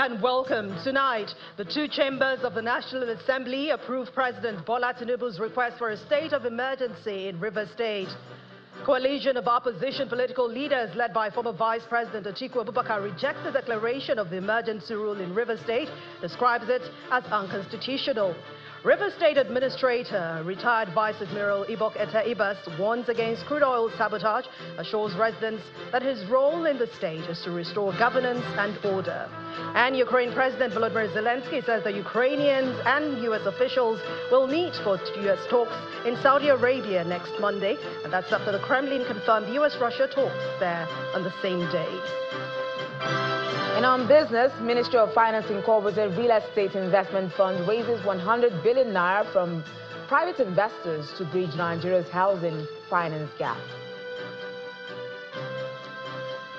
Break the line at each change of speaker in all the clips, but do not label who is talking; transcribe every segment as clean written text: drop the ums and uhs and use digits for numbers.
and welcome. Tonight, the two chambers of the National Assembly approved President Bola Tinubu's request for a state of emergency in Rivers State. Coalition of opposition political leaders led by former Vice President Atiku Abubakar rejects the declaration of the emergency rule in Rivers State, describes it as unconstitutional. Rivers State Administrator, retired Vice Admiral Ibok Ete Ibas, warns against crude oil sabotage, assures residents that his role in the state is to restore governance and order. And Ukraine President Volodymyr Zelensky says the Ukrainians and U.S. officials will meet for U.S. talks in Saudi Arabia next Monday, and that's after the Kremlin confirmed U.S.-Russia talks there on the same day.
And on business, Ministry of Finance Incorporated Real Estate Investment Fund raises 100 billion naira from private investors to bridge Nigeria's housing finance gap.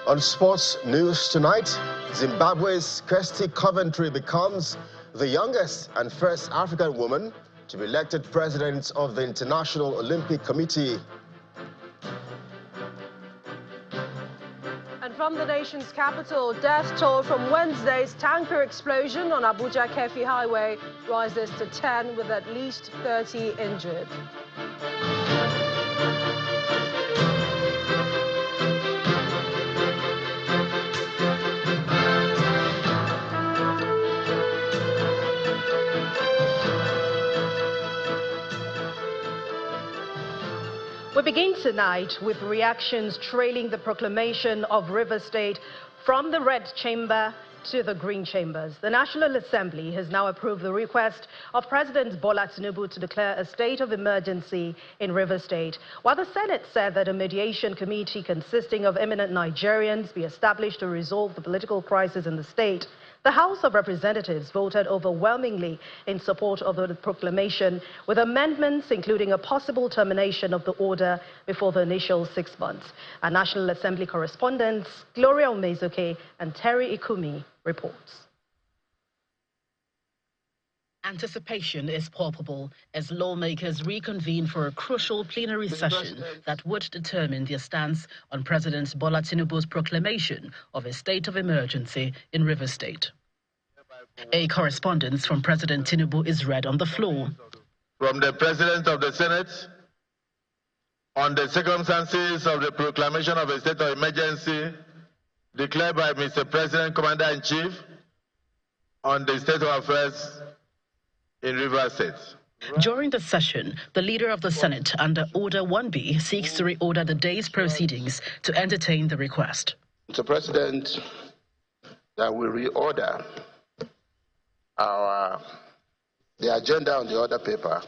On sports news tonight, Zimbabwe's Kirsty Coventry becomes the youngest and first African woman to be elected president of the International Olympic Committee.
And from the nation's capital, death toll from Wednesday's tanker explosion on Abuja-Kefi Highway rises to 10 with at least 30 injured. We begin tonight with reactions trailing the proclamation of Rivers State from the Red Chamber to the Green Chambers. The National Assembly has now approved the request of President Bola Tinubu to declare a state of emergency in Rivers State, while the Senate said that a mediation committee consisting of eminent Nigerians be established to resolve the political crisis in the state. The House of Representatives voted overwhelmingly in support of the proclamation, with amendments including a possible termination of the order before the initial 6 months. Our National Assembly correspondents Gloria Omezoke and Terry Ikumi reports.
Anticipation is palpable as lawmakers reconvene for a crucial plenary session that would determine their stance on President Bola Tinubu's proclamation of a state of emergency in Rivers State. A correspondence from President Tinubu is read on the floor.
From the President of the Senate on the circumstances of the proclamation of a state of emergency declared by Mr. President, Commander-in-Chief, on the state of affairs in Rivers State.
During the session, the leader of the Senate, under Order 1B, seeks to reorder the day's proceedings to entertain the request.
Mr. President, that we reorder the agenda on the order paper.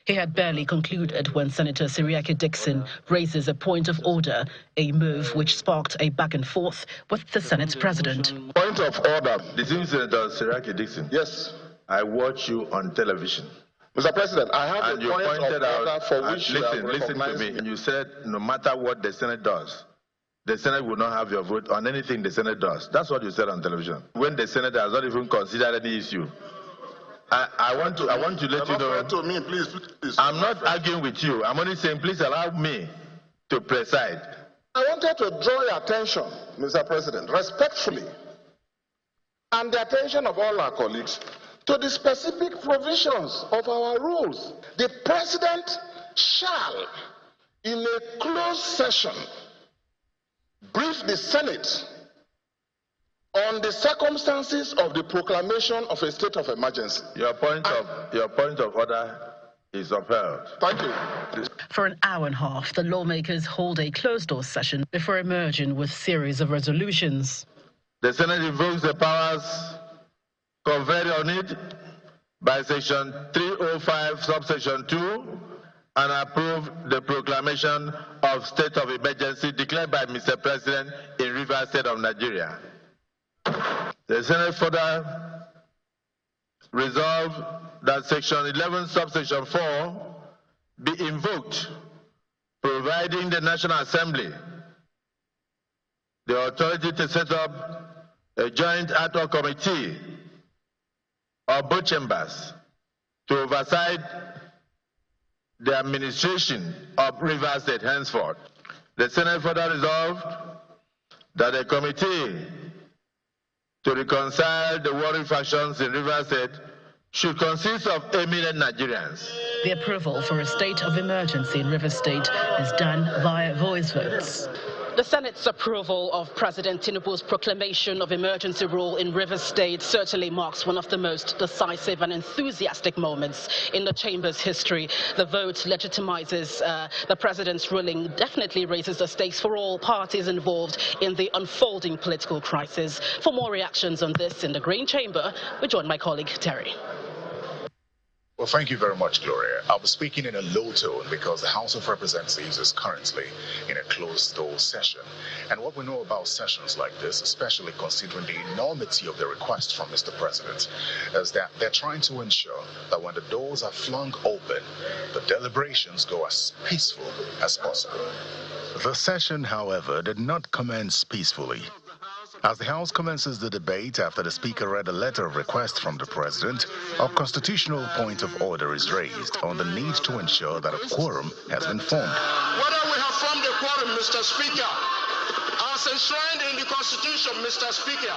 He had barely concluded when Senator Siriake Dixon raises a point of order, a move which sparked a back and forth with the Senate president.
Point of order. Distinguished Senator Siriake Dixon.
Yes.
I watch you on television.
Mr. President, I have
and
a point of order for which
listen to me. And you said no matter what the Senate does, the Senate will not have your vote on anything the Senate does. That's what you said on television. When the Senate has not even considered any issue. I want to let you know.
To me, please.
I'm not arguing with you. I'm only saying please allow me to preside.
I wanted to draw your attention, Mr. President, respectfully, and the attention of all our colleagues, to the specific provisions of our rules. The President shall, in a closed session, brief the Senate on the circumstances of the proclamation of a state of emergency.
Your point of order is upheld.
Thank you.
For an hour and a half, the lawmakers hold a closed-door session before emerging with a series of resolutions.
The Senate invokes the powers conferred on it by Section 305, subsection 2, and approve the proclamation of state of emergency declared by Mr. President in Rivers State of Nigeria. The Senate further resolved that Section 11, subsection 4 be invoked, providing the National Assembly the authority to set up a joint ad hoc committee of both chambers to oversight the administration of Rivers State henceforth. The Senate further resolved that a committee to reconcile the warring factions in Rivers State should consist of eminent Nigerians.
The approval for a state of emergency in Rivers State is done via voice votes. The Senate's approval of President Tinubu's proclamation of emergency rule in Rivers State certainly marks one of the most decisive and enthusiastic moments in the Chamber's history. The vote legitimizes the president's ruling, definitely raises the stakes for all parties involved in the unfolding political crisis. For more reactions on this in the Green Chamber, we join my colleague Terry.
Well, thank you very much, Gloria. I'll be speaking in a low tone because the House of Representatives is currently in a closed-door session. And what we know about sessions like this, especially considering the enormity of the request from Mr. President, is that they're trying to ensure that when the doors are flung open, the deliberations go as peaceful as possible. The session, however, did not commence peacefully. As the House commences the debate after the Speaker read a letter of request from the President, a constitutional point of order is raised on the need to ensure that a quorum has been formed.
Whether we have formed a quorum, Mr. Speaker, as enshrined in the Constitution, Mr. Speaker,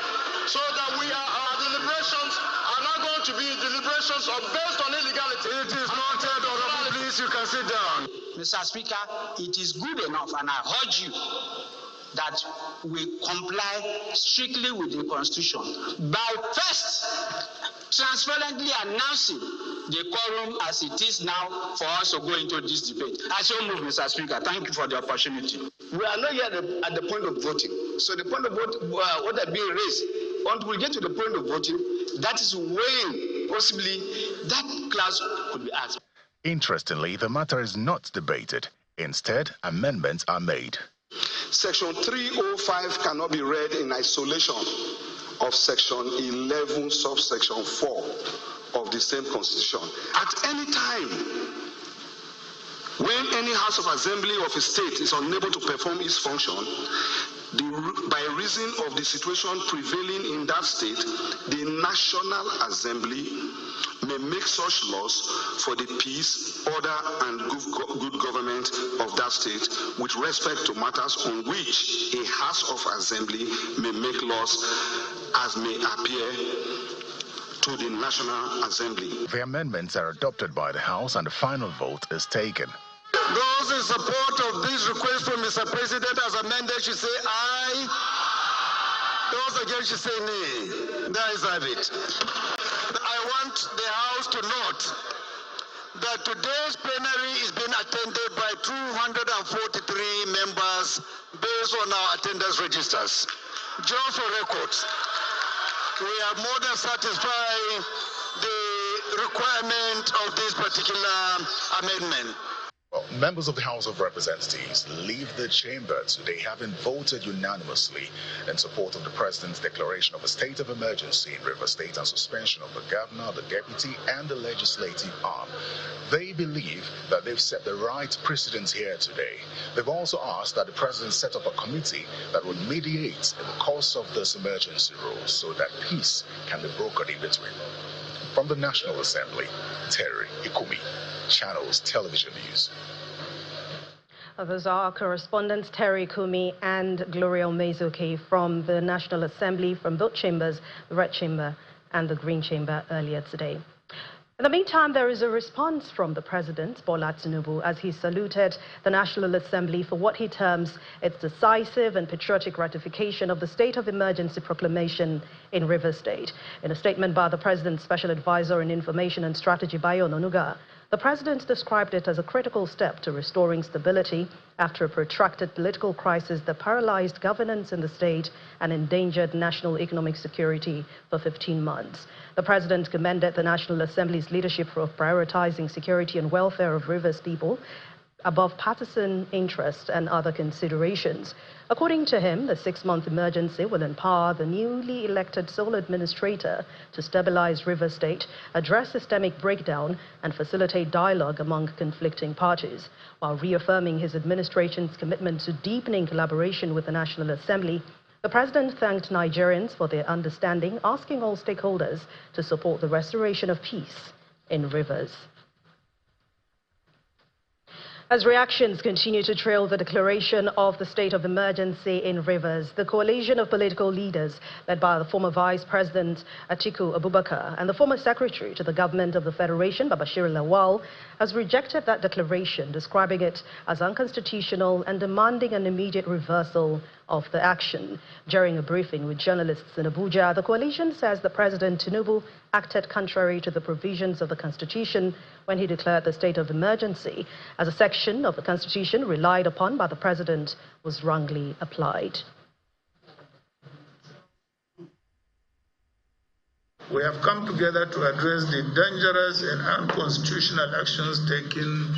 so that our deliberations are not going to be deliberations based on illegality. It is noted, Honorable, please, you can sit down.
Mr. Speaker, it is good enough, and I urge you that we comply strictly with the Constitution by first transparently announcing the quorum as it is now for us to go into this debate. I so move, Mr. Speaker. Thank you for the opportunity.
We are not yet at the point of voting. So the point of voting, what are being raised, until we get to the point of voting, that is when possibly that clause could be asked.
Interestingly, the matter is not debated. Instead, amendments are made.
Section 305 cannot be read in isolation of Section 11, subsection 4 of the same Constitution. At any time, when any House of Assembly of a state is unable to perform its function, by reason of the situation prevailing in that state, the National Assembly may make such laws for the peace, order, and good government of that state with respect to matters on which a House of Assembly may make laws as may appear to the National Assembly.
The amendments are adopted by the House and the final vote is taken.
Those in support of this request from Mr. President as amended should say aye. Those against should say nay. There is it. I want the House to note that today's plenary is being attended by 243 members based on our attendance registers. Just for records, we have more than satisfied the requirement of this particular amendment.
Well, members of the House of Representatives leave the chamber today having voted unanimously in support of the President's declaration of a state of emergency in Rivers State and suspension of the governor, the deputy, and the legislative arm. They believe that they've set the right precedent here today. They've also asked that the President set up a committee that will mediate in the course of this emergency rule so that peace can be brokered in between. From the National Assembly, Terry Ikumi, Channels Television News.
Those are correspondents Terry Ikumi and Gloria Omezuke from the National Assembly, from both chambers, the Red Chamber and the Green Chamber, earlier today. In the meantime, there is a response from the President, Bola Tinubu, as he saluted the National Assembly for what he terms its decisive and patriotic ratification of the state of emergency proclamation in Rivers State. In a statement by the President's Special Advisor on Information and Strategy, Bayo Onanuga, the President described it as a critical step to restoring stability after a protracted political crisis that paralyzed governance in the state and endangered national economic security for 15 months. The President commended the National Assembly's leadership for prioritizing security and welfare of Rivers people above partisan interest and other considerations. According to him, the 6-month emergency will empower the newly elected sole administrator to stabilize Rivers State, address systemic breakdown, and facilitate dialogue among conflicting parties. While reaffirming his administration's commitment to deepening collaboration with the National Assembly, the President thanked Nigerians for their understanding, asking all stakeholders to support the restoration of peace in Rivers. As reactions continue to trail the declaration of the state of emergency in Rivers, the coalition of political leaders led by the former Vice President Atiku Abubakar and the former Secretary to the Government of the Federation, Babashir Lawal, has rejected that declaration, describing it as unconstitutional and demanding an immediate reversal of the action. During a briefing with journalists in Abuja, the coalition says that President Tinubu acted contrary to the provisions of the Constitution when he declared the state of emergency, as a section of the Constitution relied upon by the President was wrongly applied.
We have come together to address the dangerous and unconstitutional actions taken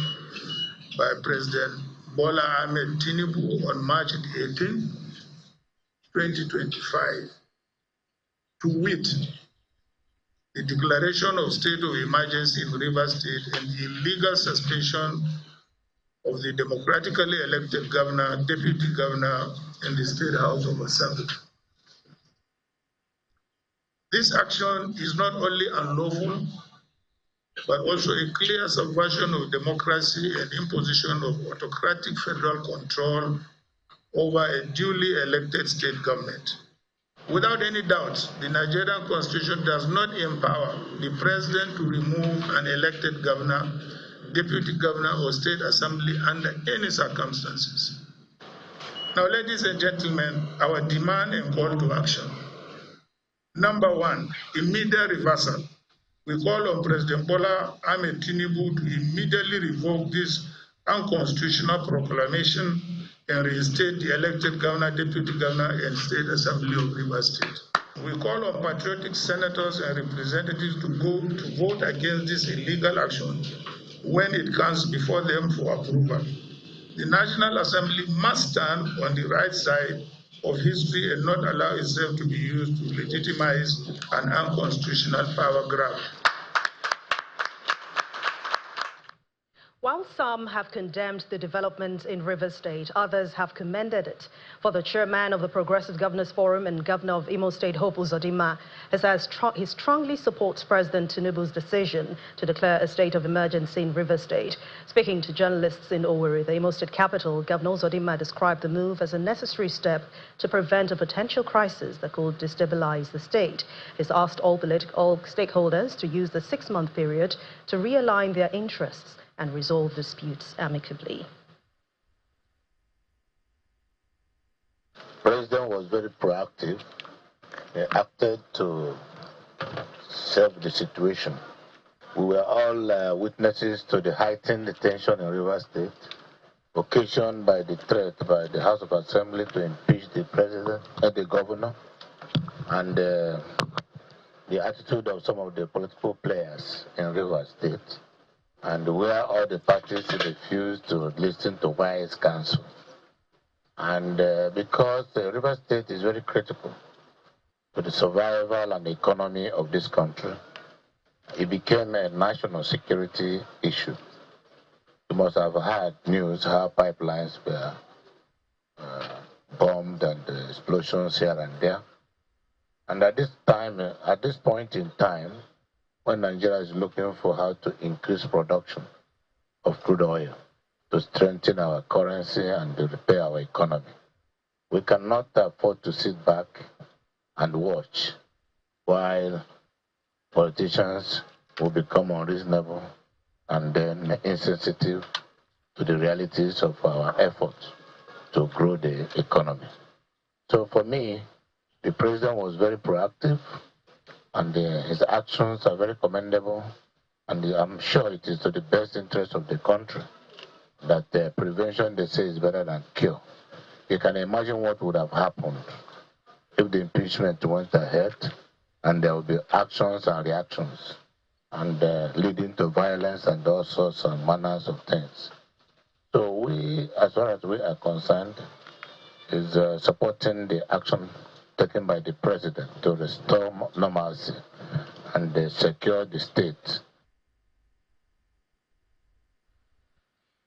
by President Bola Ahmed Tinubu on March 18, 2025, to wit, the declaration of state of emergency in Rivers State and the illegal suspension of the democratically elected governor, deputy governor, and the State House of Assembly. This action is not only unlawful, but also a clear subversion of democracy and imposition of autocratic federal control over a duly elected state government. Without any doubt, the Nigerian Constitution does not empower the president to remove an elected governor, deputy governor, or state assembly under any circumstances. Now, ladies and gentlemen, our demand and call to action. Number one, immediate reversal. We call on President Bola Ahmed Tinubu to immediately revoke this unconstitutional proclamation and reinstate the elected governor, deputy governor, and state assembly of Rivers State. We call on patriotic senators and representatives to vote against this illegal action when it comes before them for approval. The National Assembly must stand on the right side of history and not allow itself to be used to legitimize an unconstitutional power grab.
While some have condemned the developments in Rivers State, others have commended it. For the chairman of the Progressive Governors Forum and governor of Imo State, Hope Uzodinma, he strongly supports President Tinubu's decision to declare a state of emergency in Rivers State. Speaking to journalists in Owerri, the Imo State capital, Governor Uzodinma described the move as a necessary step to prevent a potential crisis that could destabilize the state. He's asked all stakeholders to use the 6-month period to realign their interests and resolve disputes amicably.
The President was very proactive. He acted to serve the situation. We were all witnesses to the heightened tension in Rivers State, occasioned by the threat by the House of Assembly to impeach the President and the Governor, and the attitude of some of the political players in Rivers State, and where all the parties refused to listen to wise counsel. And because the River State is very critical to the survival and economy of this country, it became a national security issue. You must have had news how pipelines were bombed and explosions here and there. And at this point in time, when Nigeria is looking for how to increase production of crude oil to strengthen our currency and to repair our economy, we cannot afford to sit back and watch while politicians will become unreasonable and then insensitive to the realities of our efforts to grow the economy. So for me, the president was very proactive, and his actions are very commendable, and I'm sure it is to the best interest of the country that prevention, they say, is better than cure. You can imagine what would have happened if the impeachment went ahead, and there would be actions and reactions, and leading to violence and all sorts and manners of things. So we, as far as we are concerned, is supporting the action taken by the president to restore normalcy and secure the state.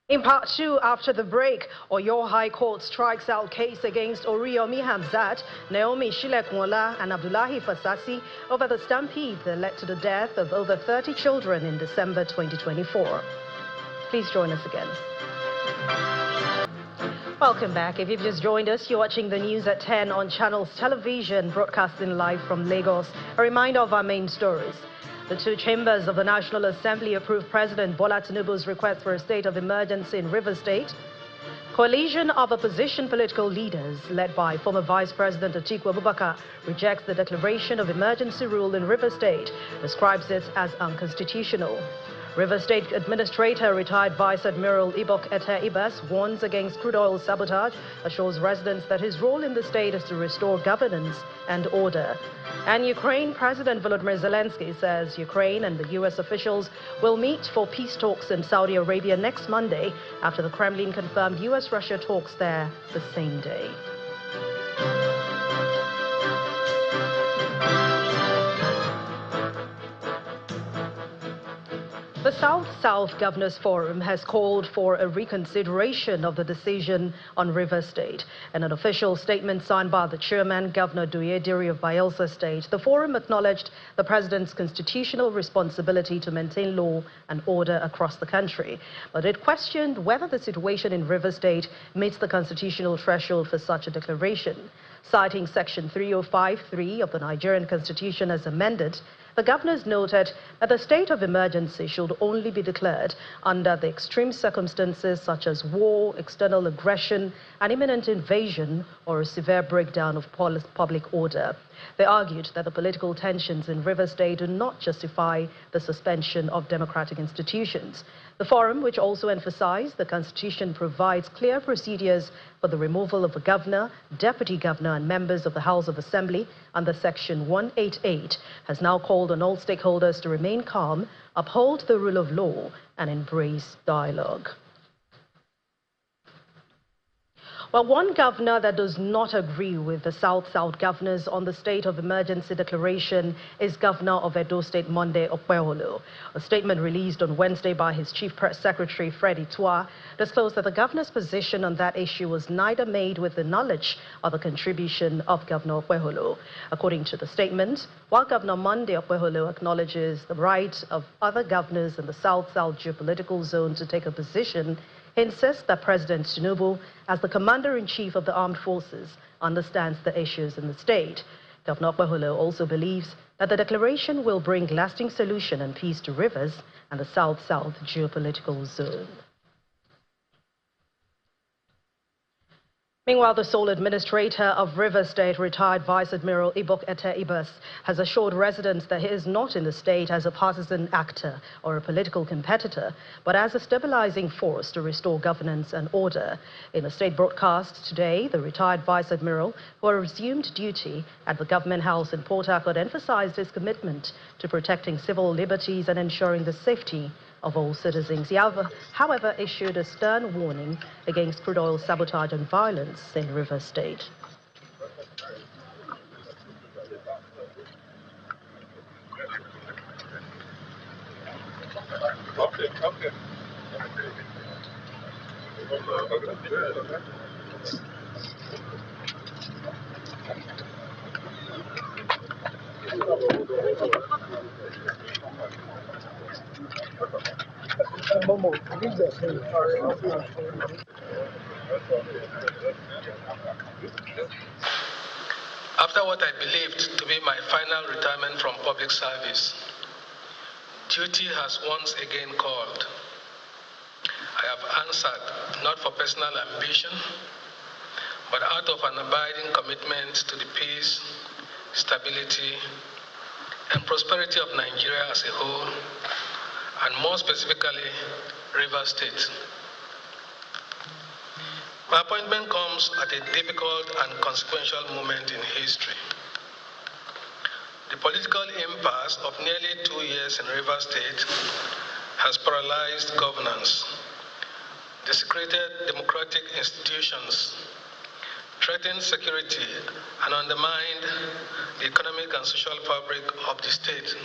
In part two, after the break, Oyo High Court strikes out case against Oriyomi Hamzat, Naomi Shilekwola, and Abdullahi Fasasi over the stampede that led to the death of over 30 children in December 2024. Please join us again. Welcome back. If you've just joined us, you're watching the news at 10 on Channels Television, broadcasting live from Lagos. A reminder of our main stories. The two chambers of the National Assembly approved President Bola Tinubu's request for a state of emergency in Rivers State. Coalition of opposition political leaders, led by former Vice President Atiku Abubakar, rejects the declaration of emergency rule in Rivers State, describes it as unconstitutional. Rivers State Administrator, retired Vice Admiral Ibok Ete Ibas, warns against crude oil sabotage, assures residents that his role in the state is to restore governance and order. And Ukraine President Volodymyr Zelensky says Ukraine and the U.S. officials will meet for peace talks in Saudi Arabia next Monday after the Kremlin confirmed U.S.-Russia talks there the same day. The South-South Governors Forum has called for a reconsideration of the decision on Rivers State. In an official statement signed by the chairman, Governor Duyediri of Bayelsa State, the forum acknowledged the president's constitutional responsibility to maintain law and order across the country. But it questioned whether the situation in Rivers State meets the constitutional threshold for such a declaration. Citing Section 305(3) of the Nigerian Constitution as amended, the governors noted that the state of emergency should only be declared under the extreme circumstances such as war, external aggression, an imminent invasion, or a severe breakdown of public order. They argued that the political tensions in Rivers State do not justify the suspension of democratic institutions. The forum, which also emphasized the Constitution provides clear procedures for the removal of a governor, deputy governor, and members of the House of Assembly under Section 188, has now called on all stakeholders to remain calm, uphold the rule of law, and embrace dialogue. Well, one governor that does not agree with the South-South governors on the state of emergency declaration is Governor of Edo State, Monday Okpeholo. A statement released on Wednesday by his Chief Press Secretary, Freddie Twa, disclosed that the governor's position on that issue was neither made with the knowledge or the contribution of Governor Okpeholo. According to the statement, while Governor Monday Okpeholo acknowledges the right of other governors in the South-South geopolitical zone to take a position, he insists that President Tinubu, as the Commander-in-Chief of the Armed Forces, understands the issues in the state. Governor Okpeholo also believes that the declaration will bring lasting solution and peace to Rivers and the South-South geopolitical zone. Meanwhile, the sole administrator of Rivers State, retired Vice Admiral Ibok Ete Ibas, has assured residents that he is not in the state as a partisan actor or a political competitor, but as a stabilizing force to restore governance and order. In a state broadcast today, the retired Vice Admiral, who resumed duty at the Government House in Port Harcourt, emphasized his commitment to protecting civil liberties and ensuring the safety of all citizens. He, however, issued a stern warning against crude oil sabotage and violence in Rivers State.
After what I believed to be my final retirement from public service, duty has once again called. I have answered not for personal ambition, but out of an abiding commitment to the peace, stability, and prosperity of Nigeria as a whole, and more specifically, Rivers State. My appointment comes at a difficult and consequential moment in history. The political impasse of nearly 2 years in Rivers State has paralyzed governance, desecrated democratic institutions, threatened security, and undermined the economic and social fabric of the state.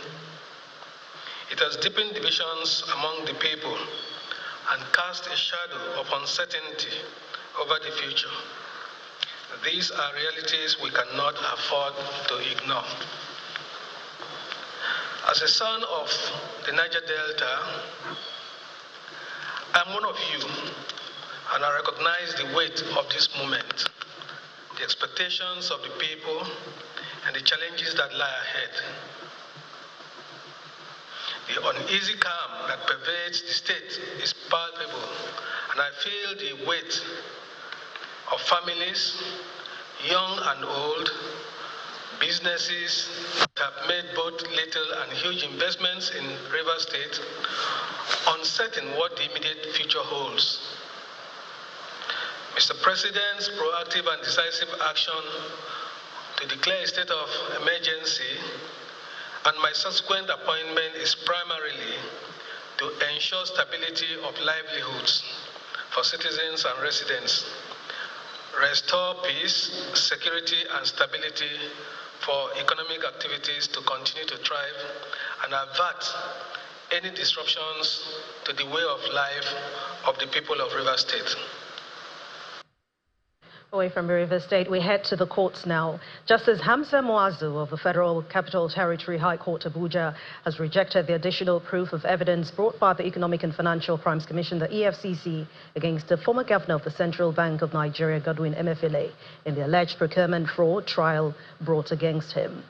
It has deepened divisions among the people and cast a shadow of uncertainty over the future. These are realities we cannot afford to ignore. As a son of the Niger Delta, I'm one of you and I recognize the weight of this moment, the expectations of the people, and the challenges that lie ahead. The uneasy calm that pervades the state is palpable, and I feel the weight of families, young and old, businesses that have made both little and huge investments in Rivers State, uncertain what the immediate future holds. Mr. President's proactive and decisive action to declare a state of emergency and my subsequent appointment is primarily to ensure stability of livelihoods for citizens and residents, restore peace, security, and stability for economic activities to continue to thrive, and avert any disruptions to the way of life of the people of Rivers State.
Away from Rivers State, we head to the courts now. Justice Hamza Muazu of the Federal Capital Territory High Court, Abuja, has rejected the additional proof of evidence brought by the Economic and Financial Crimes Commission, the EFCC, against the former governor of the Central Bank of Nigeria, Godwin Emefiele, in the alleged procurement fraud trial brought against him.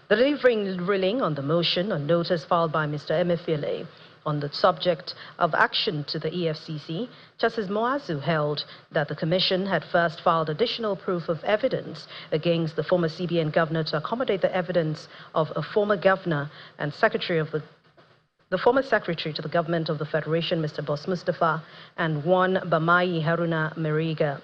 Delivering ruling on the motion on notice filed by Mr. Emefiele on the subject of action to the EFCC, Justice Muazu held that the Commission had first filed additional proof of evidence against the former CBN governor to accommodate the evidence of a former governor and secretary of the former secretary to the government of the Federation, Mr. Boss Mustafa, and one Bamayi Haruna Meriga.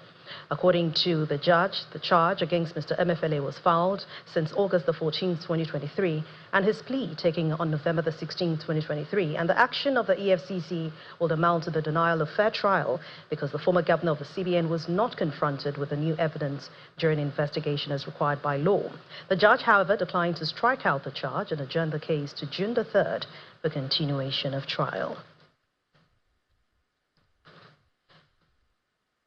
According to the judge, the charge against Mr. Emefiele was filed since August the 14th, 2023, and his plea taken on November the 16th, 2023. And the action of the EFCC will amount to the denial of fair trial because the former governor of the CBN was not confronted with the new evidence during investigation as required by law. The judge, however, declined to strike out the charge and adjourned the case to June the 3rd for continuation of trial.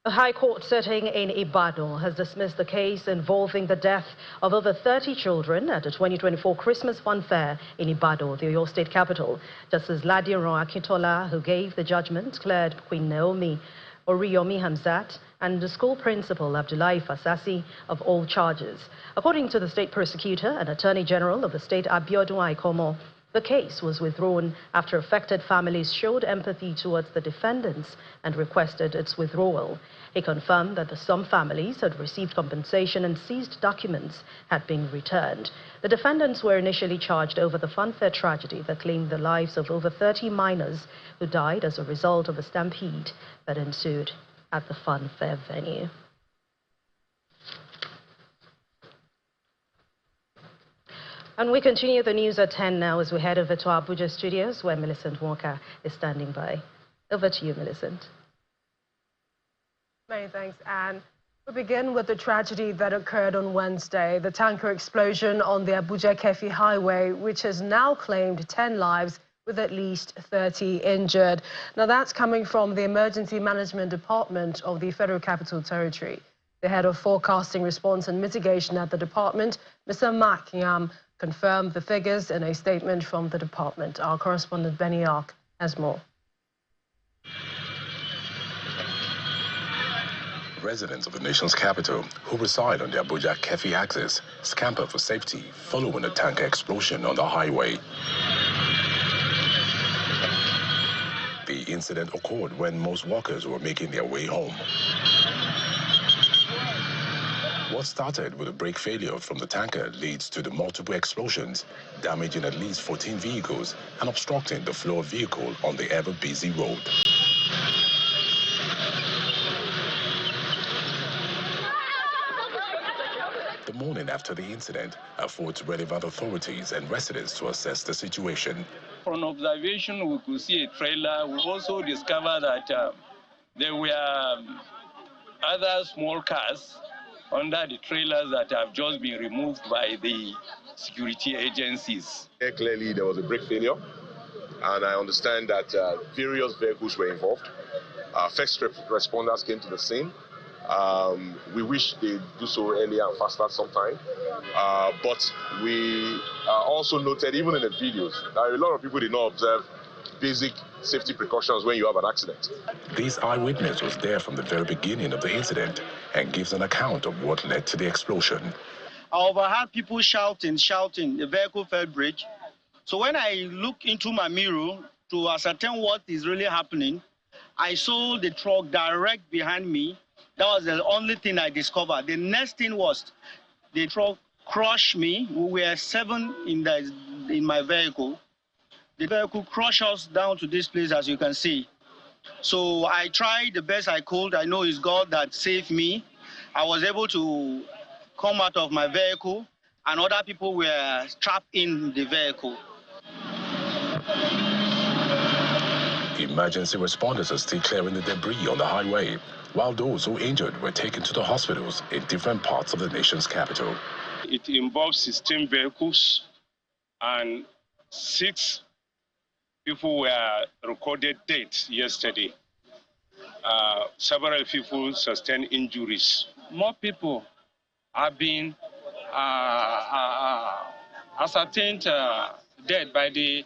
The High Court sitting in Ibadan has dismissed the case involving the death of over 30 children at the 2024 Christmas Fun Fair in Ibadan, the Oyo State capital. Justice Ladiran Akintola, who gave the judgment, cleared Queen Naomi Oriyomi Hamzat and the school principal Abdullahi Fasasi of all charges. According to the state prosecutor and Attorney General of the state, Abiodun Aikomo, the case was withdrawn after affected families showed empathy towards the defendants and requested its withdrawal. He confirmed that some families had received compensation and seized documents had been returned. The defendants were initially charged over the funfair tragedy that claimed the lives of over 30 minors who died as a result of a stampede that ensued at the funfair venue. And we continue the news at 10 now as we head over to our Abuja studios where Millicent Walker is standing by. Over to you, Millicent.
Many thanks, Anne. We begin with the tragedy that occurred on Wednesday, the tanker explosion on the Abuja-Kefi highway, which has now claimed 10 lives with at least 30 injured. Now, that's coming from the Emergency Management Department of the Federal Capital Territory. The head of Forecasting, Response and Mitigation at the department, Mr. Mark Yam, confirmed the figures in a statement from the department. Our correspondent Benny Ark has more.
Residents of the nation's capital who reside on the Abuja-Kefi axis scamper for safety following a tanker explosion on the highway. The incident occurred when most workers were making their way home. What started with a brake failure from the tanker leads to the multiple explosions, damaging at least 14 vehicles and obstructing the flow of vehicle on the ever-busy road. The morning after the incident, I fought relevant authorities and residents to assess the situation.
From observation, we could see a trailer. We also discovered that there were other small cars under the trailers that have just been removed by the security agencies.
Clearly, there was a brake failure, and I understand that various vehicles were involved. First responders came to the scene. We wish they'd do so earlier and faster sometime, but we also noted, even in the videos, that a lot of people did not observe basic safety precautions when you have an accident.
This eyewitness was there from the very beginning of the incident and gives an account of what led to the explosion.
I overheard people shouting, the vehicle fell bridge. So when I look into my mirror to ascertain what is really happening, I saw the truck direct behind me. That was the only thing I discovered. The next thing was the truck crushed me. We were 7 in my vehicle. The vehicle crushed us down to this place, as you can see. So I tried the best I could. I know it's God that saved me. I was able to come out of my vehicle, and other people were trapped in the vehicle.
Emergency responders are still clearing the debris on the highway, while those who injured were taken to the hospitals in different parts of the nation's capital.
It involves 16 vehicles, and 6 people were recorded dead yesterday. Several people sustained injuries. More people have been ascertained dead by the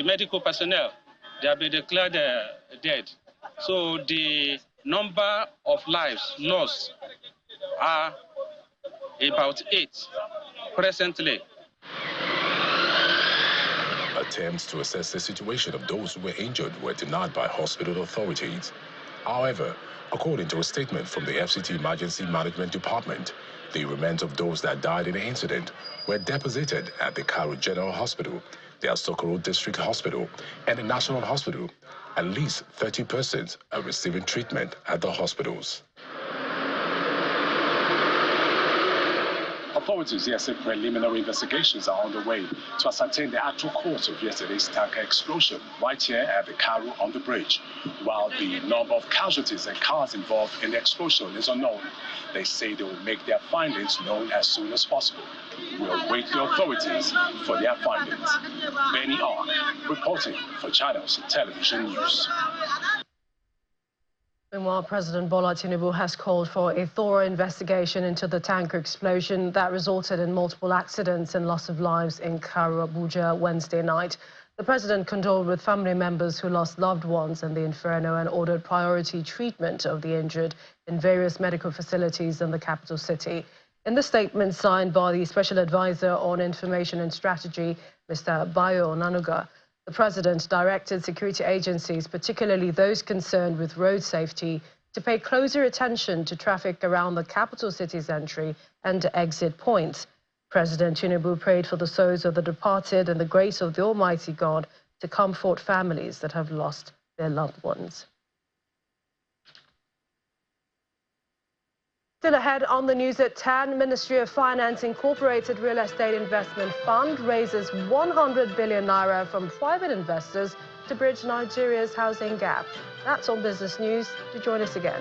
medical personnel. They have been declared dead. So the number of lives lost are about 8 presently.
Attempts to assess the situation of those who were injured were denied by hospital authorities. However, according to a statement from the FCT Emergency Management Department, the remains of those that died in the incident were deposited at the Cairo General Hospital, the Asokoro District Hospital, and the National Hospital. At least 30 persons are receiving treatment at the hospitals.
Authorities here say preliminary investigations are underway to ascertain the actual cause of yesterday's tanker explosion right here at the Cairo on the bridge. While the number of casualties and cars involved in the explosion is unknown, they say they will make their findings known as soon as possible. We'll await the authorities for their findings. Benny R. reporting for Channels Television News.
Meanwhile, President Bola Tinubu has called for a thorough investigation into the tanker explosion that resulted in multiple accidents and loss of lives in Cairo, Abuja, Wednesday night. The president condoled with family members who lost loved ones in the inferno and ordered priority treatment of the injured in various medical facilities in the capital city. In the statement signed by the Special Advisor on Information and Strategy, Mr. Bayo Onanuga, the president directed security agencies, particularly those concerned with road safety, to pay closer attention to traffic around the capital city's entry and exit points. President Tinubu prayed for the souls of the departed and the grace of the Almighty God to comfort families that have lost their loved ones. Still ahead on the news at 10, Ministry of Finance Incorporated Real Estate Investment Fund raises 100 billion naira from private investors to bridge Nigeria's housing gap. That's on Business News. Do join us again.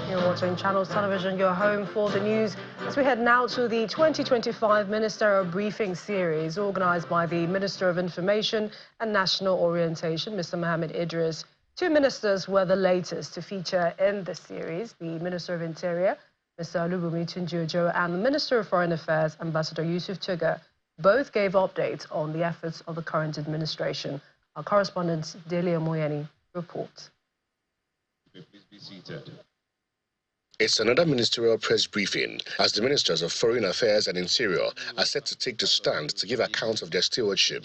You're watching Channels Television, your home for the news. As we head now to the 2025 Ministerial Briefing Series organised by the Minister of Information and National Orientation, Mr. Mohammed Idris. 2 ministers were the latest to feature in the series, the Minister of Interior, Mr. Olubunmi Tunji-Ojo, and the Minister of Foreign Affairs, Ambassador Yusuf Tuga. Both gave updates on the efforts of the current administration. Our correspondent, Dele Omoyeni, reports.
Please be seated.
It's another ministerial press briefing as the Ministers of Foreign Affairs and Interior are set to take the stand to give account of their stewardship.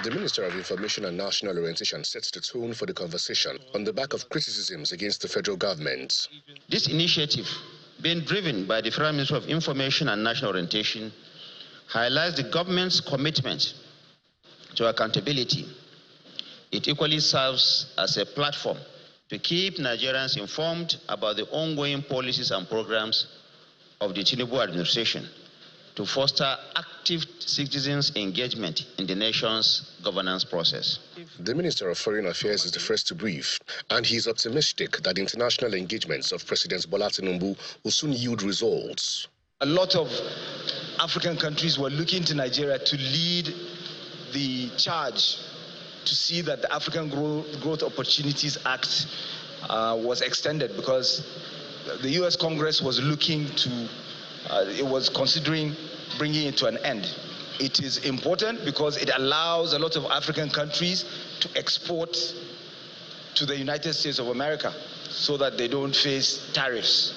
The Minister of Information and National Orientation sets the tone for the conversation on the back of criticisms against the federal government.
This initiative, being driven by the Federal Minister of Information and National Orientation, highlights the government's commitment to accountability. It equally serves as a platform to keep Nigerians informed about the ongoing policies and programs of the Tinubu administration, to foster active citizens' engagement in the nation's governance process.
The Minister of Foreign Affairs is the first to brief, and he is optimistic that international engagements of President Bola Tinubu will soon yield results.
A lot of African countries were looking to Nigeria to lead the charge to see that the African Growth Opportunities Act was extended, because the U.S. Congress was looking to, it was considering bringing it to an end. It is important because it allows a lot of African countries to export to the United States of America so that they don't face tariffs.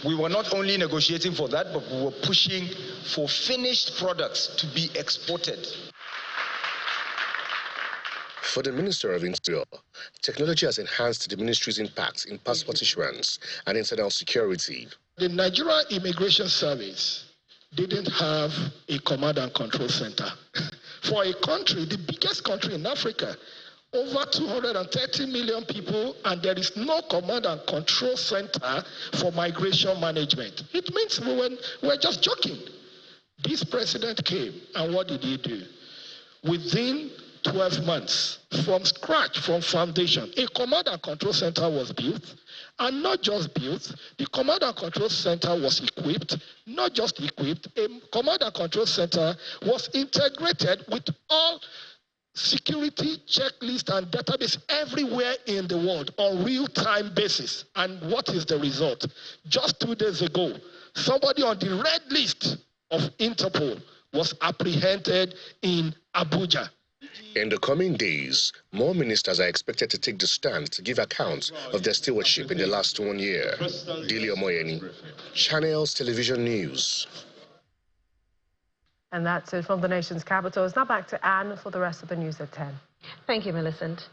We were not only negotiating for that, but we were pushing for finished products to be exported.
For the Minister of Interior, technology has enhanced the ministry's impact in passport issuance and internal security.
The Nigeria Immigration Service didn't have a command and control center. For a country, the biggest country in Africa, over 230 million people, and there is no command and control center for migration management. It means we were just joking. This president came, and what did he do? Within 12 months, from scratch, from foundation, a command and control center was built. And not just built, the command and control center was equipped. Not just equipped, a command and control center was integrated with all security checklist and database everywhere in the world on real-time basis. And what is the result? Just 2 days ago, somebody on the red list of Interpol was apprehended in Abuja.
In the coming days, more ministers are expected to take the stand to give account of their stewardship in the last 1 year. Dili Omoyeni, Channels Television News.
And that's it from the nation's capital. It's now back to Anne for the rest of the news at 10.
Thank you, Millicent.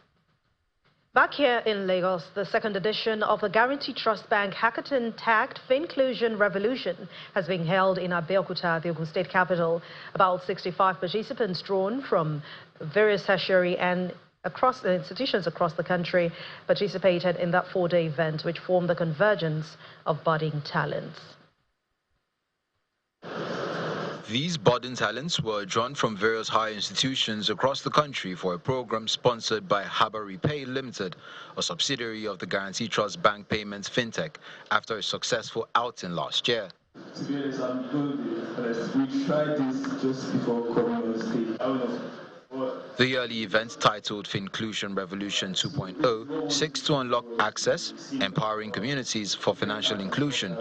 Back here in Lagos, the second edition of the Guarantee Trust Bank Hackathon tagged Finclusion Revolution has been held in Abeokuta, the Ogun State capital. About 65 participants drawn from various tertiary and institutions across the country participated in that 4-day event, which formed the convergence of budding talents.
These budding talents were drawn from various higher institutions across the country for a program sponsored by Habari Pay Limited, a subsidiary of the Guarantee Trust Bank Payments Fintech, after a successful outing last year.
To be honest, I'm going to be honest. We tried this just before coming on stage.
The yearly event, titled Finclusion Revolution 2.0, seeks to unlock access, empowering communities for financial inclusion.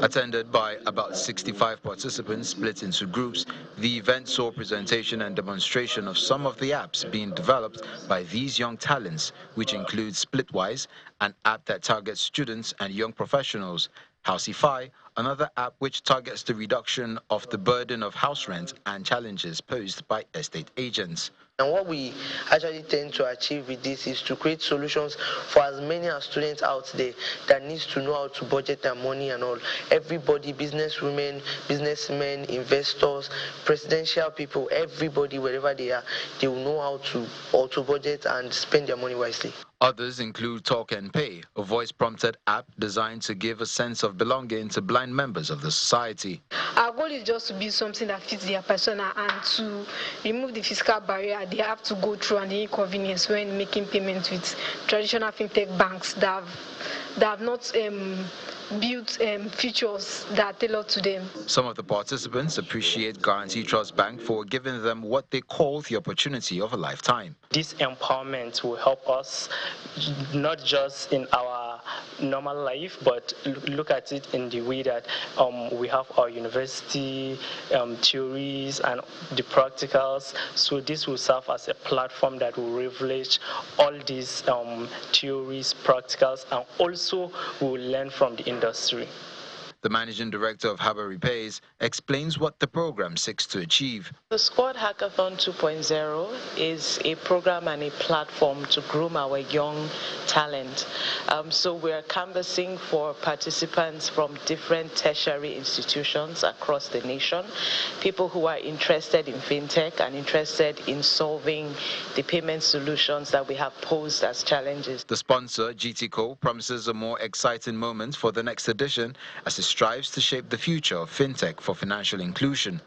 Attended by about 65 participants split into groups, the event saw presentation and demonstration of some of the apps being developed by these young talents, which include Splitwise, an app that targets students and young professionals, Housify, another app which targets the reduction of the burden of house rent and challenges posed by estate agents.
And what we actually tend to achieve with this is to create solutions for as many as students out there that needs to know how to budget their money and all. Everybody, businesswomen, businessmen, investors, presidential people, everybody, wherever they are, they will know how to auto budget and spend their money wisely.
Others include Talk and Pay, a voice-prompted app designed to give a sense of belonging to blind members of the society.
Our goal is just to be something that fits their persona and to remove the fiscal barrier they have to go through and the inconvenience when making payments with traditional fintech banks that have not built features that are tailored to them.
Some of the participants appreciate Guarantee Trust Bank for giving them what they call the opportunity of a lifetime.
This empowerment will help us not just in our normal life, but look at it in the way that we have our university theories and the practicals. So this will serve as a platform that will leverage all these theories, practicals, and also will learn from the industry.
The managing director of Habari Pays explains what the program seeks to achieve.
The Squad Hackathon 2.0 is a program and a platform to groom our young talent. So we're canvassing for participants from different tertiary institutions across the nation, people who are interested in fintech and interested in solving the payment solutions that we have posed as challenges.
The sponsor, GTCO, promises a more exciting moment for the next edition as it strives to shape the future of fintech for financial inclusion.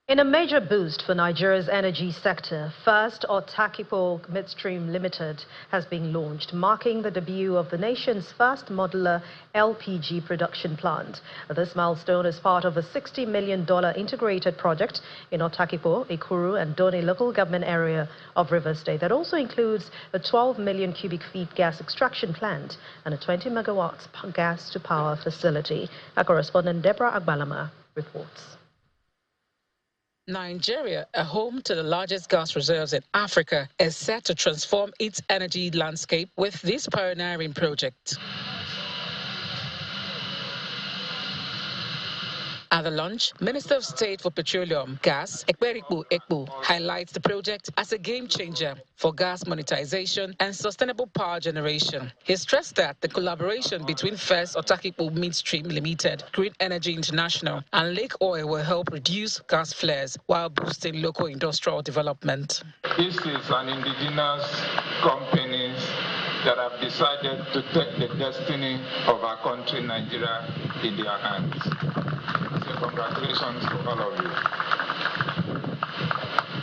In a major boost for Nigeria's energy sector, First Otakipo Midstream Limited has been launched, marking the debut of the nation's first modular LPG production plant. This milestone is part of a $60 million integrated project in Otakipo, Ikuru, and Doni local government area of Rivers State that also includes a 12 million cubic feet gas extraction plant and a 20 megawatts gas-to-power facility. Our correspondent Deborah Agbalama reports.
Nigeria, a home to the largest gas reserves in Africa, is set to transform its energy landscape with this pioneering project. At the launch, Minister of State for Petroleum, Gas, Ekperikpo Ekpo, highlights the project as a game changer for gas monetization and sustainable power generation. He stressed that the collaboration between First Otakipo Midstream Limited, Green Energy International, and Lake Oil will help reduce gas flares while boosting local industrial development.
This is an indigenous company that have decided to take the destiny of our country, Nigeria, in their hands. So congratulations to all of you.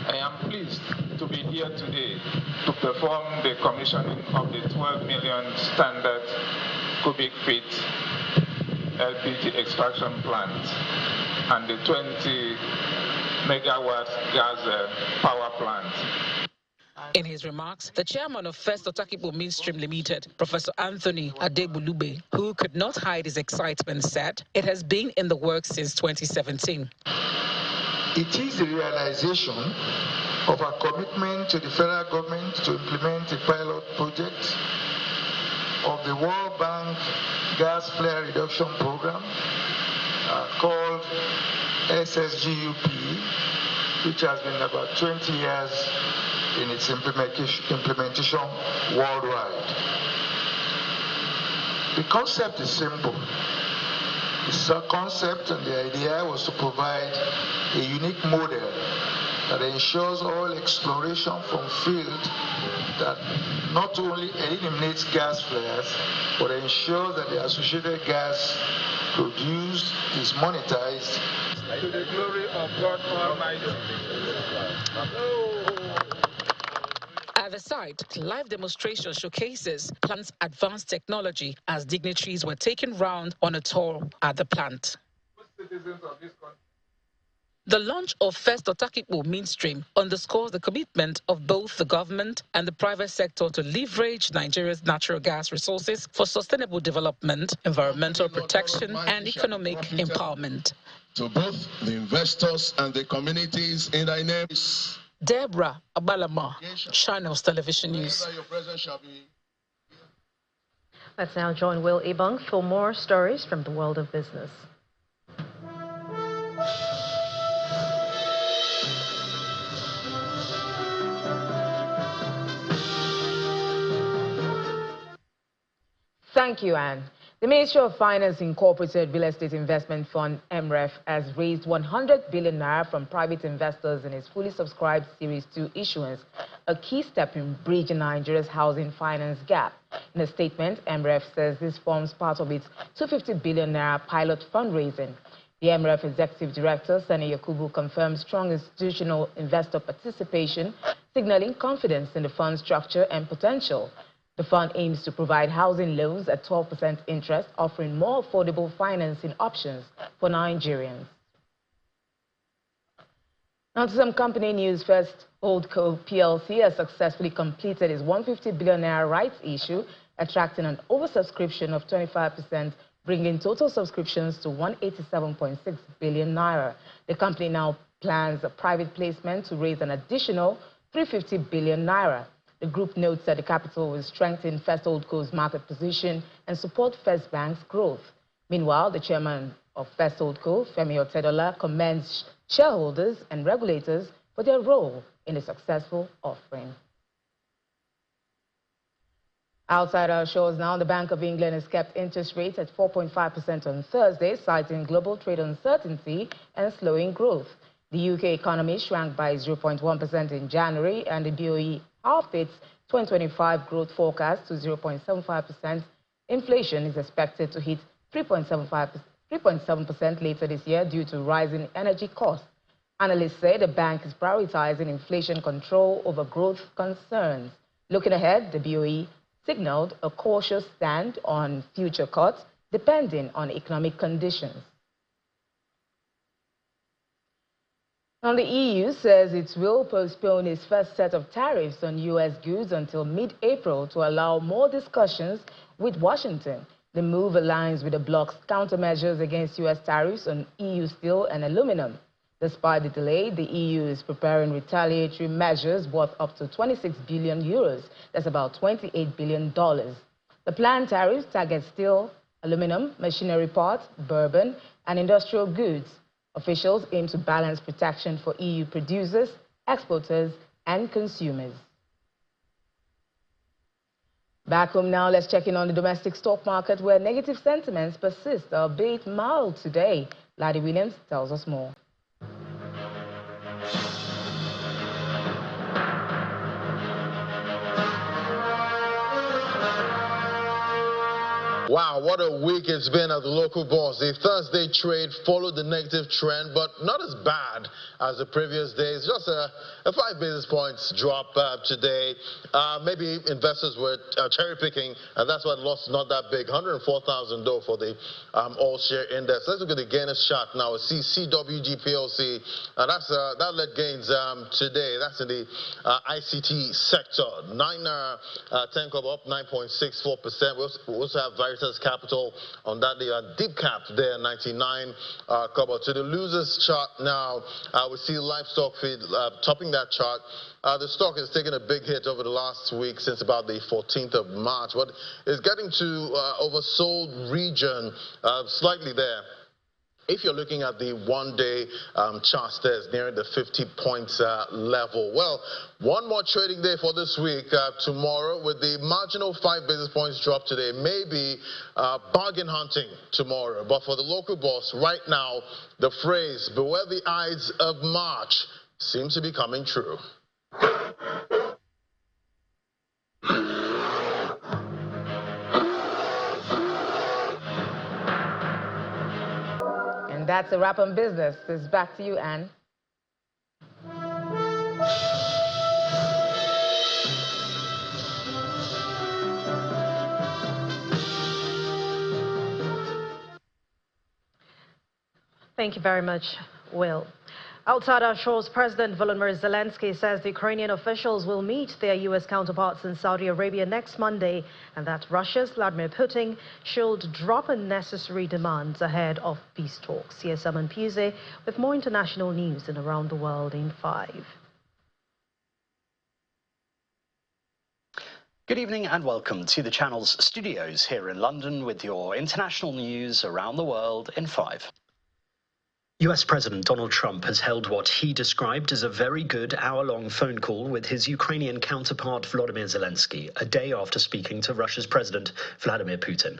I am pleased to be here today to perform the commissioning of the 12 million standard cubic feet LPG extraction plant and the 20 megawatt gas power plant.
In his remarks, the chairman of First Otakipo Midstream Limited, Professor Anthony Adebulube, who could not hide his excitement, said it has been in the works since 2017.
It is the realization of our commitment to the federal government to implement a pilot project of the World Bank Gas Flare Reduction Program called SSGUP, which has been about 20 years in its implementation worldwide. The concept is simple. The concept and the idea was to provide a unique model that ensures all exploration from field that not only eliminates gas flares, but ensures that the associated gas produced is monetized.
To the glory of God Almighty.
At the site, live demonstration showcases plant's advanced technology as dignitaries were taken round on a tour at the plant. The launch of First Otakipo Midstream underscores the commitment of both the government and the private sector to leverage Nigeria's natural gas resources for sustainable development, environmental protection, and economic empowerment.
To both the investors and the communities in thy name.
Deborah Abalama, Channels Television News.
Let's now join Will Ibong for more stories from the world of business.
Thank you, Anne. The Ministry of Finance Incorporated Real Estate Investment Fund, MREF, has raised 100 billion naira from private investors in its fully subscribed Series 2 issuance, a key step in bridging Nigeria's housing finance gap. In a statement, MREF says this forms part of its 250 billion naira pilot fundraising. The MREF Executive Director, Sani Yakubu, confirmed strong institutional investor participation, signaling confidence in the fund's structure and potential. The fund aims to provide housing loans at 12% interest, offering more affordable financing options for Nigerians. Now to some company news. First Holdco PLC has successfully completed its 150 billion naira rights issue, attracting an oversubscription of 25%, bringing total subscriptions to 187.6 billion naira. The company now plans a private placement to raise an additional 350 billion naira. The group notes that the capital will strengthen First Holdco's market position and support First Bank's growth. Meanwhile, the chairman of First Holdco, Femi Otedola, commends shareholders and regulators for their role in the successful offering. Outside our shores now, the Bank of England has kept interest rates at 4.5% on Thursday, citing global trade uncertainty and slowing growth. The UK economy shrank by 0.1% in January, and the BOE halved its 2025 growth forecast to 0.75%. Inflation is expected to hit 3.7% later this year due to rising energy costs. Analysts say the bank is prioritizing inflation control over growth concerns. Looking ahead, the BOE signaled a cautious stand on future cuts depending on economic conditions. Now, the EU says it will postpone its first set of tariffs on U.S. goods until mid-April to allow more discussions with Washington. The move aligns with the bloc's countermeasures against U.S. tariffs on EU steel and aluminum. Despite the delay, the EU is preparing retaliatory measures worth up to 26 billion euros. That's about $28 billion. The planned tariffs target steel, aluminum, machinery parts, bourbon, and industrial goods. Officials aim to balance protection for EU producers, exporters, and consumers. Back home now, let's check in on the domestic stock market where negative sentiments persist, albeit mild today. Ladi Williams tells us more.
Wow, what a week it's been at the local bourse. The Thursday trade followed the negative trend, but not as bad as the previous days. Just a 5 basis points drop today. Maybe investors were cherry picking, and that's why the loss is not that big. 104,000 though for the all share index. Let's look at the gainers chart now. See CWG PLC, and that led gains today. That's in the ICT sector. 10 up 9.64%. We also have Capital on that. They are deep cap there, 99 cover. To the losers chart now, we see livestock feed topping that chart. The stock has taken a big hit over the last week since about the 14th of March, but it's getting to oversold region slightly there. If you're looking at the one-day chart, there's nearing the 50 points level. Well, one more trading day for this week. Tomorrow, with the marginal 5 basis points drop today, maybe bargain hunting tomorrow. But for the local boss, right now, the phrase, beware the Ides of March, seems to be coming true.
And that's a wrap on business. It's back to you, Anne.
Thank you very much, Will. Outside our shores, President Volodymyr Zelensky says the Ukrainian officials will meet their U.S. counterparts in Saudi Arabia next Monday, and that Russia's Vladimir Putin should drop unnecessary demands ahead of peace talks. Here's Saman Puse with more international news and around the world in 5.
Good evening and welcome to the channel's studios here in London with your international news around the world in 5. US President Donald Trump has held what he described as a very good hour-long phone call with his Ukrainian counterpart Volodymyr Zelensky, a day after speaking to Russia's President Vladimir Putin.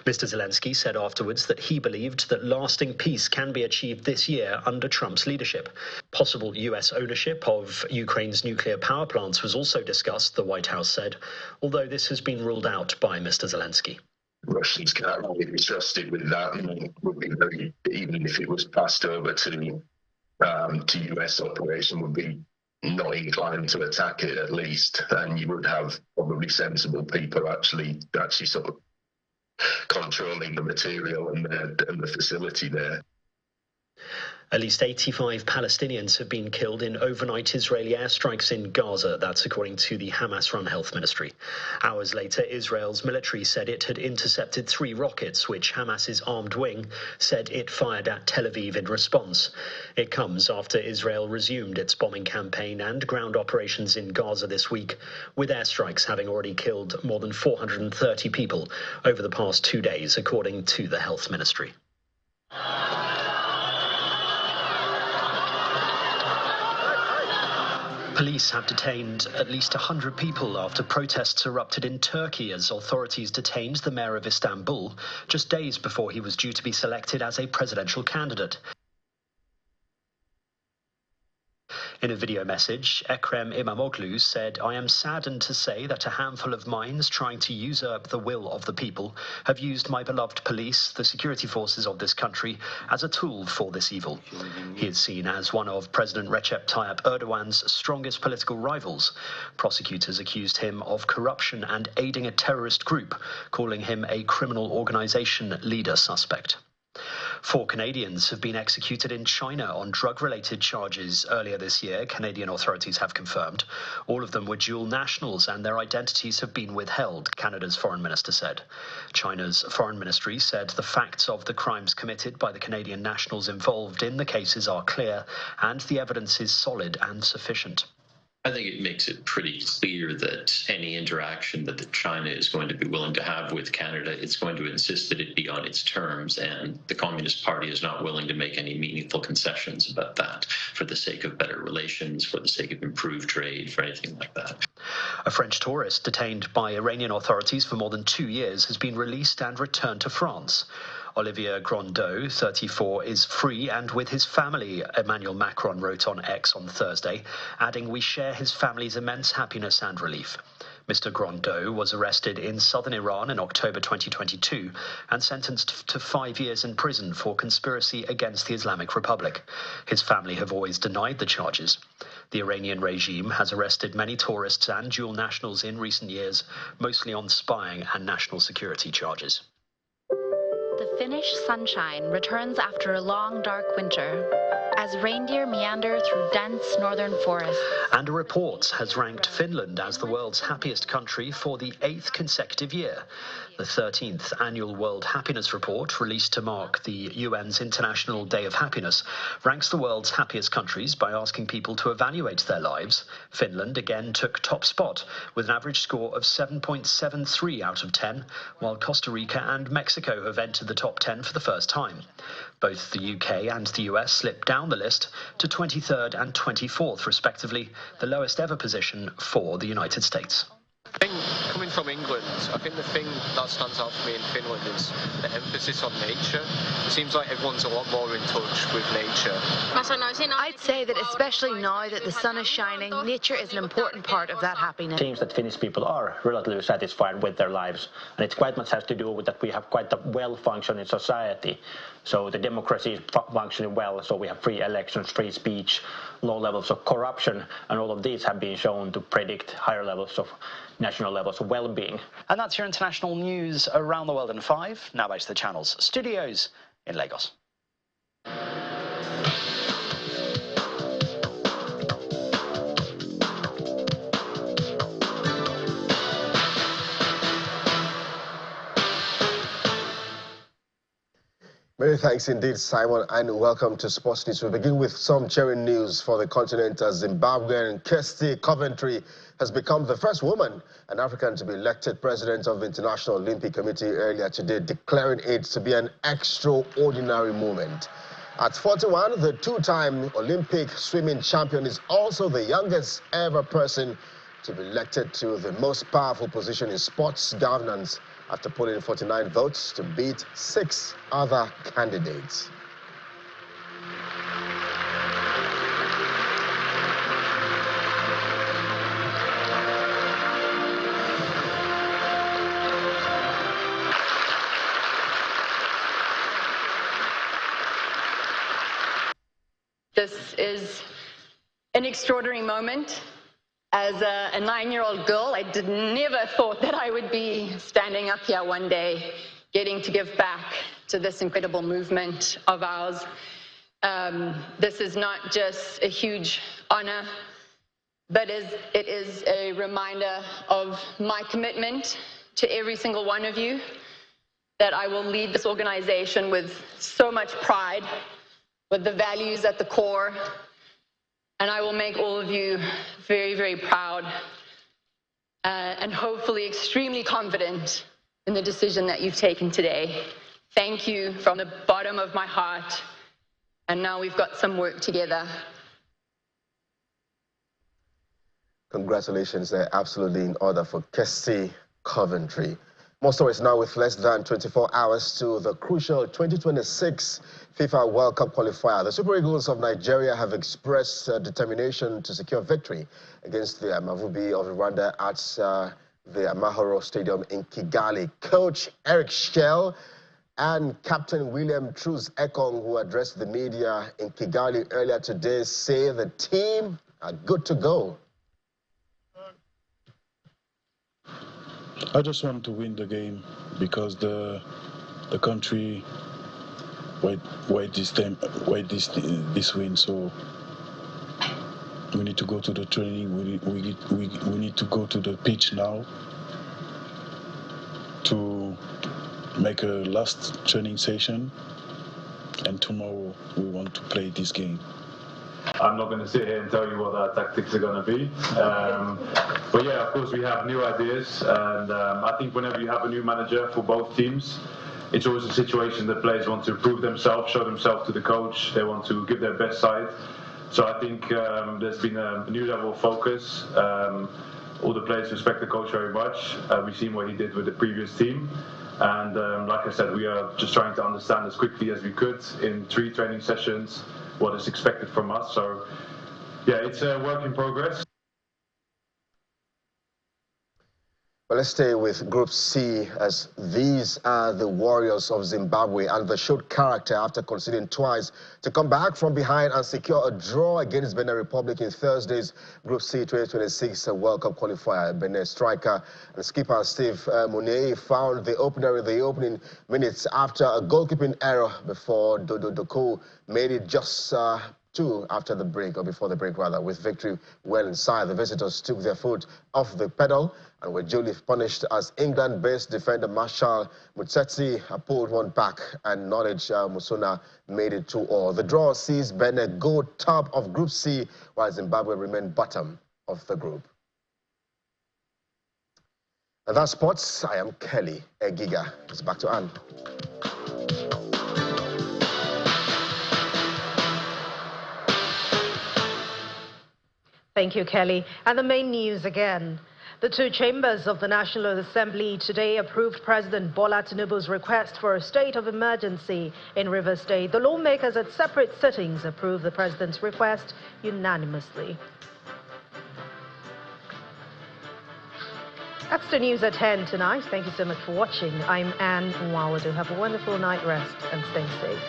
Mr. Zelensky said afterwards that he believed that lasting peace can be achieved this year under Trump's leadership. Possible US ownership of Ukraine's nuclear power plants was also discussed, the White House said, although this has been ruled out by Mr. Zelensky.
Russians can't really be trusted with that. Would be very, even if it was passed over to US operation, would be not inclined to attack it at least, and you would have probably sensible people actually sort of controlling the material and the facility there.
At least 85 Palestinians have been killed in overnight Israeli airstrikes in Gaza. That's according to the Hamas-run health ministry. Hours later, Israel's military said it had intercepted 3 rockets, which Hamas's armed wing said it fired at Tel Aviv in response. It comes after Israel resumed its bombing campaign and ground operations in Gaza this week, with airstrikes having already killed more than 430 people over the past 2 days, according to the health ministry. Police have detained at least 100 people after protests erupted in Turkey as authorities detained the mayor of Istanbul just days before he was due to be selected as a presidential candidate. In a video message, Ekrem Imamoglu said, "I am saddened to say that a handful of minds trying to usurp the will of the people have used my beloved police, the security forces of this country, as a tool for this evil." He is seen as one of President Recep Tayyip Erdogan's strongest political rivals. Prosecutors accused him of corruption and aiding a terrorist group, calling him a criminal organization leader suspect. 4 Canadians have been executed in China on drug-related charges earlier this year, Canadian authorities have confirmed. All of them were dual nationals and their identities have been withheld, Canada's foreign minister said. China's foreign ministry said the facts of the crimes committed by the Canadian nationals involved in the cases are clear and the evidence is solid and sufficient.
I think it makes it pretty clear that any interaction that China is going to be willing to have with Canada, it's going to insist that it be on its terms, and the Communist Party is not willing to make any meaningful concessions about that for the sake of better relations, for the sake of improved trade, for anything like that.
A French tourist detained by Iranian authorities for more than 2 years has been released and returned to France. Olivier Grondeau, 34, is free and with his family, Emmanuel Macron wrote on X on Thursday, adding, "We share his family's immense happiness and relief." Mr. Grondeau was arrested in southern Iran in October 2022 and sentenced to 5 years in prison for conspiracy against the Islamic Republic. His family have always denied the charges. The Iranian regime has arrested many tourists and dual nationals in recent years, mostly on spying and national security charges.
The Finnish sunshine returns after a long, dark winter as reindeer meander through dense northern forests.
And a report has ranked Finland as the world's happiest country for the 8th consecutive year. The 13th annual World Happiness Report, released to mark the UN's International Day of Happiness, ranks the world's happiest countries by asking people to evaluate their lives. Finland again took top spot with an average score of 7.73 out of 10, while Costa Rica and Mexico have entered the top 10 for the first time. Both the UK and the US slipped down the list to 23rd and 24th, respectively, the lowest ever position for the United States.
I think coming from England, I think the thing that stands out for me in Finland is the emphasis on nature. It seems like everyone's a lot more in touch with nature.
I'd say that especially now that the sun is shining, nature is an important part of that happiness.
It seems that Finnish people are relatively satisfied with their lives, and it quite much has to do with that we have quite a well-functioning society. So the democracy is functioning well, so we have free elections, free speech, low levels of corruption, and all of these have been shown to predict higher levels of national levels of well-being.
And that's your international news around the world in 5. Now back to the channel's studios in Lagos.
Many thanks indeed, Simon, and welcome to Sports News. We begin with some cheering news for the continent as Zimbabwean Kirsty Coventry has become the first woman, an African, to be elected president of the International Olympic Committee earlier today, declaring it to be an extraordinary moment. At 41, the 2-time Olympic swimming champion is also the youngest ever person to be elected to the most powerful position in sports governance, after polling 49 votes to beat 6 other candidates.
This is an extraordinary moment. As a 9-year-old girl, I never thought that I would be standing up here one day, getting to give back to this incredible movement of ours. This is not just a huge honor, but it is a reminder of my commitment to every single one of you, that I will lead this organization with so much pride, with the values at the core, and I will make all of you very, very proud and hopefully extremely confident in the decision that you've taken today. Thank you from the bottom of my heart. And now we've got some work together.
Congratulations, they're absolutely in order for Kirsty Coventry. More stories now with less than 24 hours to the crucial 2026 FIFA World Cup qualifier. The Super Eagles of Nigeria have expressed determination to secure victory against the Amavubi of Rwanda at the Amahoro Stadium in Kigali. Coach Eric Schell and Captain William Truss Ekong, who addressed the media in Kigali earlier today, say the team are good to go.
I just want to win the game because the country wait this win. So we need to go to the training. We need to go to the pitch now to make a last training session, and tomorrow we want to play this game.
I'm not going to sit here and tell you what our tactics are going to be. But yeah, of course, we have new ideas. And I think whenever you have a new manager for both teams, it's always a situation that players want to prove themselves, show themselves to the coach. They want to give their best side. So I think there's been a new level of focus. All the players respect the coach very much. We've seen what he did with the previous team. And like I said, we are just trying to understand as quickly as we could in 3 training sessions what is expected from us. So, yeah, it's a work in progress.
Well, let's stay with Group C, as these are the Warriors of Zimbabwe, and they showed character after conceding twice to come back from behind and secure a draw against Benin Republic in Thursday's Group C 2026 World Cup qualifier. Benin striker and skipper Steve Munei found the opener in the opening minutes after a goalkeeping error before Dodo Doko made it just 2 after the break, or before the break rather. With victory well inside, the visitors took their foot off the pedal and were duly punished as England-based defender Marshall Mutsetsi pulled one back and Knowledge Musona made it 2-2. The draw sees Benin go top of Group C, while Zimbabwe remain bottom of the group. And that's sports. I am Kelly Egiga. It's back to Anne.
Thank you, Kelly. And the main news again. The 2 chambers of the National Assembly today approved President Bola Tinubu's request for a state of emergency in Rivers State. The lawmakers at separate sittings approved the president's request unanimously. That's the news at 10 tonight. Thank you so much for watching. I'm Anne Nwawadu. Have a wonderful night rest and stay safe.